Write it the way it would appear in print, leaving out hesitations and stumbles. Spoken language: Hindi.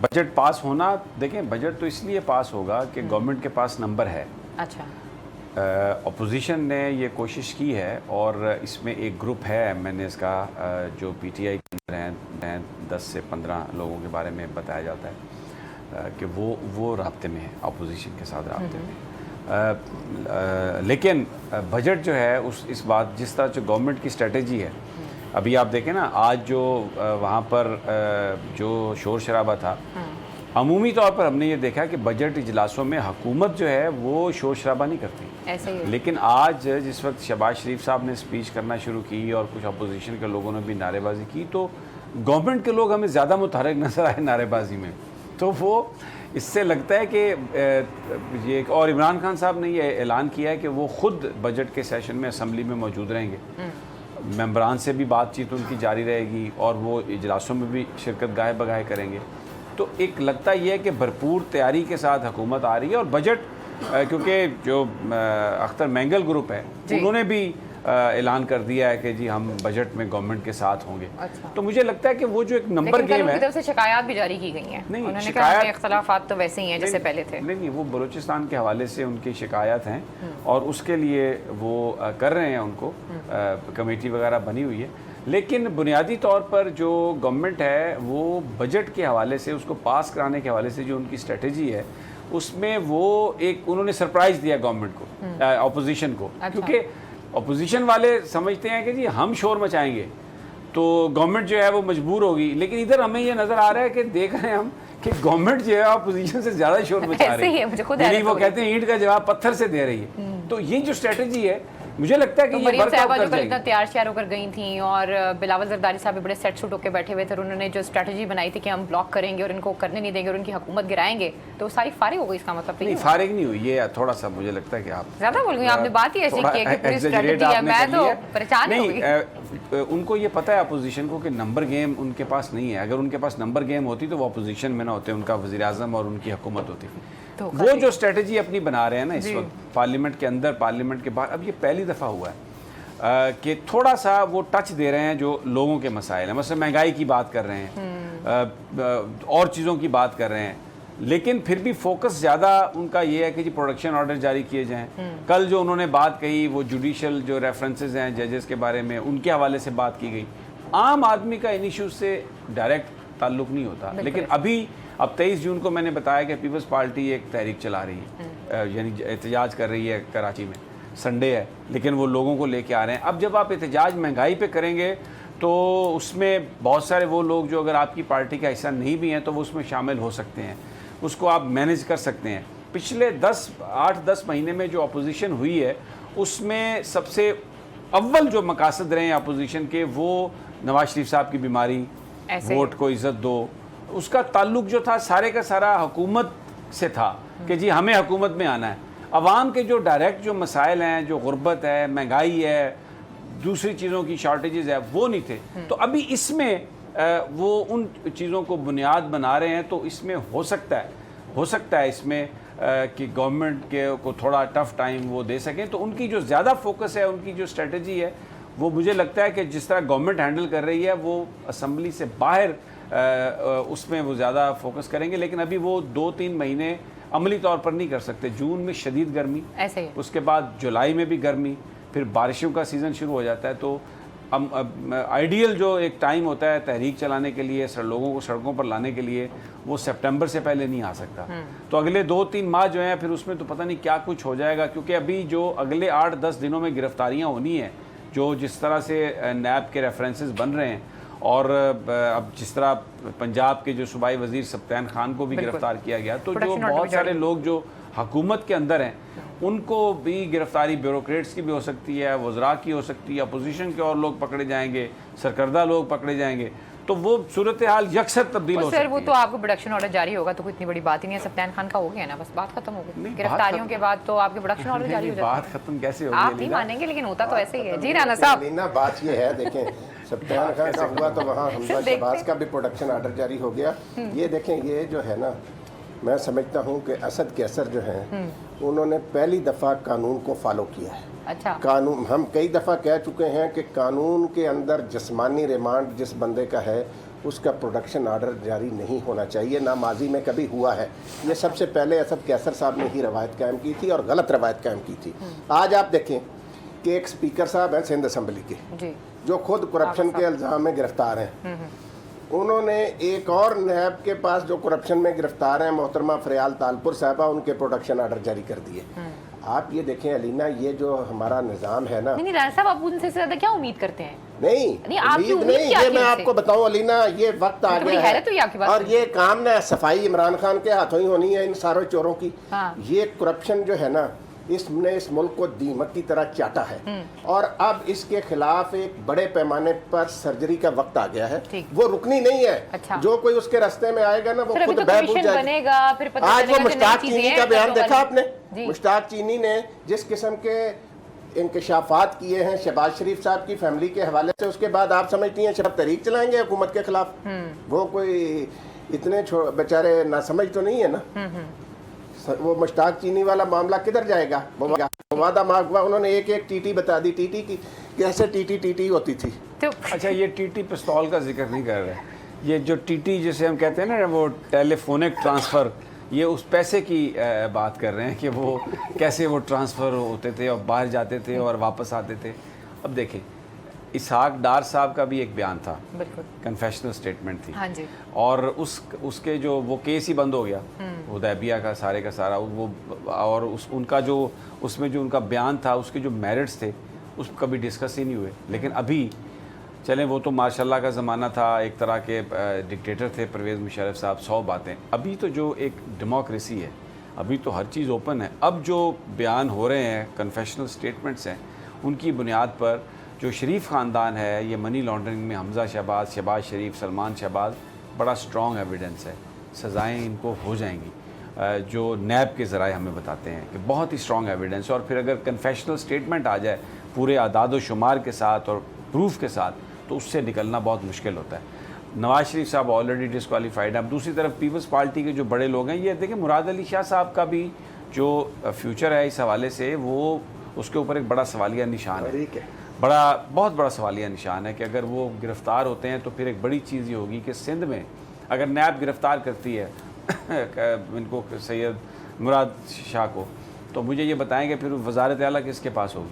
बजट पास होना, देखें बजट तो इसलिए पास होगा कि गवर्नमेंट के पास नंबर है। अच्छा। अपोजिशन ने ये कोशिश की है और इसमें एक ग्रुप है MNAs का जो PTI के अंदर हैं 10 से 15 लोगों के बारे में बताया जाता है कि वो राब्ते में है, अपोजिशन के साथ राब्ते में। लेकिन बजट जो है इस बात जिस तरह जो गवर्नमेंट की स्ट्रेटजी है, अभी आप देखें ना आज जो वहाँ पर जो शोर शराबा था, अमूमी तौर पर हमने ये देखा कि बजट इजलासों में हुकूमत जो है वो शोर शराबा नहीं करती, ऐसे ही। लेकिन आज जिस वक्त शहबाज शरीफ साहब ने स्पीच करना शुरू की और कुछ अपोजिशन के लोगों ने भी नारेबाजी की, तो गवर्नमेंट के लोग हमें ज़्यादा मुतहरक नजर आए नारेबाजी में। तो वो इससे लगता है कि ये, और इमरान खान साहब ने ये ऐलान किया है कि वो ख़ुद बजट के सेशन में असम्बली में मौजूद रहेंगे, मेंबरान से भी बातचीत उनकी जारी रहेगी और वो इजलासों में भी शिरकत गाहे बगाहे करेंगे। तो एक लगता ये है कि भरपूर तैयारी के साथ हुकूमत आ रही है। और बजट क्योंकि जो अख्तर मैंगल ग्रुप है उन्होंने भी ऐलान कर दिया है कि जी हम बजट में गवर्नमेंट के साथ होंगे। अच्छा। तो मुझे लगता है कि वो जो एक नंबर गेम है, तरफ से शिकायत भी जारी की गई हैं। नहीं, उन्होंने कहा इख्तलाफात तो वैसे ही हैं जैसे पहले थे। नहीं, वो बलूचिस्तान के हवाले से उनकी शिकायत हैं और उसके लिए वो कर रहे हैं, उनको कमेटी वगैरह बनी हुई है। लेकिन बुनियादी तौर पर जो गवर्नमेंट है वो बजट के हवाले से, उसको पास कराने के हवाले से जो उनकी स्ट्रेटजी है उसमें वो एक उन्होंने सरप्राइज़ दिया गवर्नमेंट को, अपोजिशन को। अच्छा। क्योंकि अपोजिशन वाले समझते हैं कि जी हम शोर मचाएंगे तो गवर्नमेंट जो है वो मजबूर होगी, लेकिन इधर हमें ये नज़र आ रहा है कि देख रहे हैं हम कि गवर्नमेंट जो है अपोजिशन से ज़्यादा शोर मचा रही है। यानी वो कहते हैं ईंट का जवाब पत्थर से दे रही है। तो ये जो स्ट्रेटजी है मुझे लगता है कि तो ये वर्कआउट कर जाएगी। इतना तैयार श्यार होकर गई थी और बिलावल जरदारी साहब भी बड़े सेट सूट होकर बैठे हुए थे। उन्होंने जो स्ट्रेटजी बनाई थी कि हम ब्लॉक करेंगे और इनको करने नहीं देंगे और उनकी हुकूमत गिराएंगे, तो सारी फारिग हो गई। इसका मतलब नहीं, फारिग नहीं हुई, ये थोड़ा सा मुझे लगता है कि आप ज्यादा बोल गई। आपने बात ही ऐसी की है कि पूरी स्ट्रेटजी है, मैं तो परेशान हो गई। उनको ये पता है अपोजिशन को कि नंबर गेम उनके पास नहीं है। अगर उनके पास नंबर गेम होती तो वो अपोजिशन में ना होते, उनका वज़ीर आज़म और उनकी हुकूमत होती। तो वो जो स्ट्रेटजी अपनी बना रहे हैं ना इस वक्त, पार्लियामेंट के अंदर, पार्लियामेंट के बाहर, अब ये पहली दफ़ा हुआ है कि थोड़ा सा वो टच दे रहे हैं जो लोगों के मसाइल हैं। मतलब महंगाई की बात कर रहे हैं और चीज़ों की बात कर रहे हैं, लेकिन फिर भी फोकस ज़्यादा उनका ये है कि जी प्रोडक्शन ऑर्डर जारी किए जाएं। कल जो उन्होंने बात कही वो जुडिशल जो रेफरेंसेस हैं जजेस के बारे में, उनके हवाले से बात की गई। आम आदमी का इन इशूज़ से डायरेक्ट ताल्लुक़ नहीं होता, लेकिन अभी अब 23 जून को मैंने बताया कि पीपल्स पार्टी एक तहरीक चला रही है, यानी एहतजाज कर रही है कराची में। संडे है लेकिन वो लोगों को लेके आ रहे हैं। अब जब आप एहतजाज महंगाई पे करेंगे तो उसमें बहुत सारे वो लोग जो अगर आपकी पार्टी का हिस्सा नहीं भी हैं तो वो उसमें शामिल हो सकते हैं, उसको आप मैनेज कर सकते हैं। पिछले 8-10 महीने में जो अपोजिशन हुई है उसमें सबसे अव्वल जो मकासद रहे हैं अपोजिशन के, वो नवाज शरीफ साहब की बीमारी, वोट को इज़्ज़त दो, उसका ताल्लुक जो था सारे का सारा हुकूमत से था कि जी हमें हुकूमत में आना है। अवाम के जो डायरेक्ट जो मसाइल हैं, जो गुर्बत है, महंगाई है, दूसरी चीज़ों की शॉर्टेजेस है, वो नहीं थे। तो अभी इसमें वो उन चीज़ों को बुनियाद बना रहे हैं। तो इसमें हो सकता है इसमें कि गवर्नमेंट के को थोड़ा टफ टाइम वो दे सकें। तो उनकी जो ज़्यादा फोकस है, उनकी जो स्ट्रेटजी है, वो मुझे लगता है कि जिस तरह गवर्नमेंट हैंडल कर रही है वो असम्बली से बाहर उसमें वो ज़्यादा फोकस करेंगे। लेकिन अभी वो 2-3 महीने अमली तौर पर नहीं कर सकते। जून में शदीद गर्मी, ऐसे ही, उसके बाद जुलाई में भी गर्मी, फिर बारिशों का सीज़न शुरू हो जाता है। तो आइडियल जो एक टाइम होता है तहरीक चलाने के लिए, लोगों को सड़कों पर लाने के लिए, वो सितंबर से पहले नहीं आ सकता। तो अगले 2-3 माह जो हैं फिर उसमें तो पता नहीं क्या कुछ हो जाएगा। क्योंकि अभी जो अगले 8-10 दिनों में गिरफ्तारियाँ होनी हैं, जो जिस तरह से नैब के रेफरेंसेस बन रहे हैं, और अब जिस तरह पंजाब के जो सूबाई वज़ीर सब्तान खान को भी गिरफ्तार किया गया, तो जो बहुत सारे लोग जो हुकूमत के अंदर हैं उनको भी गिरफ्तारी ब्यूरोक्रेट्स की भी हो सकती है, वज़रा की हो सकती है, अपोजिशन के और लोग पकड़े जाएंगे, सरकर्दा लोग पकड़े जाएंगे। तो वो सूरत हाल यकसर तब्दील हो सकती है। वो तो आपको प्रोडक्शन ऑर्डर जारी होगा तो कोई इतनी बड़ी बात ही नहीं है। सब्तान खान का हो गया ना, बस बात खत्म हो गई। गिरफ्तारियों के बाद तो आपके प्रोडक्शन ऑर्डर जारी हो जाएगा। बात खत्म कैसे होगी? आप नहीं मानेंगे लेकिन होता तो ऐसे ही है। जी राना साहब, बात ये है, देखें सब्तान खान का हुआ तो वहाँ हमजा शहबाज का भी प्रोडक्शन ऑर्डर जारी हो गया। ये देखें, ये जो है ना, मैं समझता हूँ कि असद के असर जो हैं उन्होंने पहली दफ़ा कानून को फॉलो किया है। अच्छा, कानून, हम कई दफ़ा कह चुके हैं कि कानून के अंदर जिस्मानी रिमांड जिस बंदे का है उसका प्रोडक्शन आर्डर जारी नहीं होना चाहिए, ना माजी में कभी हुआ है। ये सबसे पहले असद कैसर साहब ने ही रवायत कायम की थी और गलत रवायत कायम की थी। आज आप देखें कि एक स्पीकर साहब हैं सिंध असम्बली के, जो खुद करप्शन के इल्ज़ाम में गिरफ्तार हैं, उन्होंने एक और नैब के पास जो करप्शन में गिरफ्तार हैं मोहतरमा फरियाल तालपुर साहबा, उनके प्रोडक्शन आर्डर जारी कर दिए। आप ये देखें अलीना, ये जो हमारा निज़ाम है ना, नहीं राणा साहब, आप उनसे ज्यादा क्या उम्मीद करते हैं? नहीं आपकी उम्मीद नहीं, ये मैं आपको बताऊं अलीना, ये वक्त आ गया है और ये काम ना सफाई इमरान खान के हाथों ही होनी है इन सारे चोरों की। ये करप्शन जो है ना, इसने इस मुल्क को दीमक की तरह चाटा है और अब इसके खिलाफ एक बड़े पैमाने पर सर्जरी का वक्त आ गया है। वो रुकनी नहीं है। अच्छा। जो कोई उसके रास्ते में आएगा ना, वो खुद तो बहबूद जाएगा। आज वो मुश्ताक चीनी का बयान देखा आपने? मुश्ताक चीनी ने जिस किस्म के इंकशाफात किए हैं शहबाज शरीफ साहब की फैमिली के हवाले से, उसके बाद आप समझती हैं शहबाज तहरीक चलाएंगे हुकूमत के खिलाफ? वो कोई इतने बेचारे ना समझ तो नहीं है ना। वो मुश्ताक चीनी वाला मामला किधर जाएगा? वो वादा मांग हुआ, उन्होंने एक एक टीटी बता दी, टीटी की कैसे टीटी होती थी। तो अच्छा, ये टीटी पिस्तौल का जिक्र नहीं कर रहे, ये जो टीटी जिसे हम कहते हैं ना, वो टेलीफोनिक ट्रांसफ़र, ये उस पैसे की बात कर रहे हैं कि वो कैसे वो ट्रांसफ़र होते थे और बाहर जाते थे और वापस आते थे। अब देखें, इसहाक डार साहब का भी एक बयान था, कन्फेशनल स्टेटमेंट थी। हाँ जी। और उसके जो वो केस ही बंद हो गया हुदैबिया का सारा वो, और उनका जो उसमें जो उनका बयान था, उसके जो मेरिट्स थे उस कभी डिस्कस ही नहीं हुए। लेकिन अभी चलें, वो तो माशाल्लाह का ज़माना था, एक तरह के डिक्टेटर थे परवेज़ मुशर्रफ साहब, 100 बातें। अभी तो जो एक डेमोक्रेसी है, अभी तो हर चीज़ ओपन है। अब जो बयान हो रहे हैं, कन्फेशनल स्टेटमेंट्स हैं, उनकी बुनियाद पर जो शरीफ ख़ानदान है, ये मनी लॉन्ड्रिंग में हमज़ा शहबाज शरीफ, सलमान शहबाज, बड़ा स्ट्रॉन्ग एविडेंस है, सज़ाएँ इनको हो जाएंगी। जो नैब के ज़राए हमें बताते हैं कि बहुत ही स्ट्रॉन्ग एविडेंस है। और फिर अगर कन्फेशनल स्टेटमेंट आ जाए पूरे आदाद व शुमार के साथ और प्रूफ के साथ, तो उससे निकलना बहुत मुश्किल होता है। नवाज शरीफ साहब ऑलरेडी डिस्क्वालीफाइड है। अब दूसरी तरफ पीपल्स पार्टी के जो बड़े लोग हैं, ये देखिए मुराद अली शाह साहब का भी जो फ्यूचर है इस हवाले से, वो उसके ऊपर एक बड़ा सवालिया निशान है, बहुत बड़ा सवालिया निशान है कि अगर वो गिरफ़्तार होते हैं तो फिर एक बड़ी चीज़ ये होगी कि सिंध में अगर नैब गिरफ़्तार करती है इनको, सैयद मुराद शाह को, तो मुझे ये बताएंगे फिर वज़ारत आला किसके पास होगी?